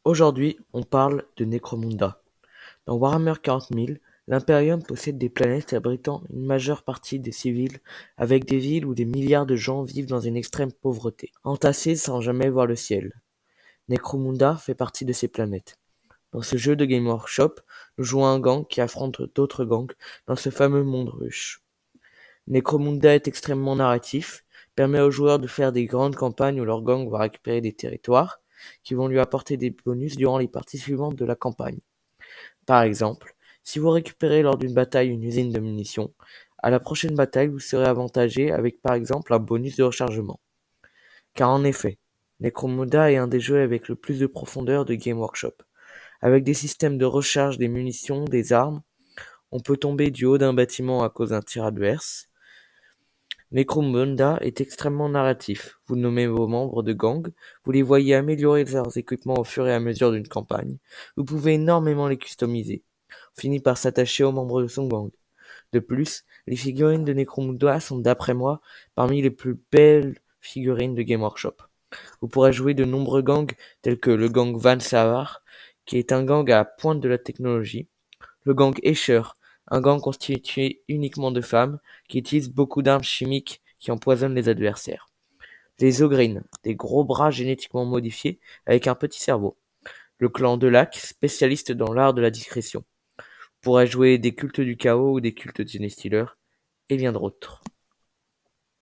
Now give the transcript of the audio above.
Aujourd'hui, on parle de Necromunda. Dans Warhammer 40 000, l'Imperium possède des planètes abritant une majeure partie des civils, avec des villes où des milliards de gens vivent dans une extrême pauvreté, entassés sans jamais voir le ciel. Necromunda fait partie de ces planètes. Dans ce jeu de Game Workshop, nous jouons un gang qui affronte d'autres gangs dans ce fameux monde ruche. Necromunda est extrêmement narratif, permet aux joueurs de faire des grandes campagnes où leur gang va récupérer des territoires, qui vont lui apporter des bonus durant les parties suivantes de la campagne. Par exemple, si vous récupérez lors d'une bataille une usine de munitions, à la prochaine bataille vous serez avantagé avec par exemple un bonus de rechargement. Car en effet, Necromunda est un des jeux avec le plus de profondeur de Game Workshop. Avec des systèmes de recharge des munitions, des armes, on peut tomber du haut d'un bâtiment à cause d'un tir adverse. Necromunda est extrêmement narratif. Vous nommez vos membres de gang, vous les voyez améliorer leurs équipements au fur et à mesure d'une campagne. Vous pouvez énormément les customiser. On finit par s'attacher aux membres de son gang. De plus, les figurines de Necromunda sont, d'après moi, parmi les plus belles figurines de Game Workshop. Vous pourrez jouer de nombreux gangs tels que le gang Van Savar, qui est un gang à la pointe de la technologie, le gang Escher, un gang constitué uniquement de femmes, qui utilise beaucoup d'armes chimiques qui empoisonnent les adversaires. Les Ogryn, des gros bras génétiquement modifiés avec un petit cerveau. Le clan Delac, spécialiste dans l'art de la discrétion. Pourrait jouer des cultes du chaos ou des cultes de Genestealer, et bien d'autres.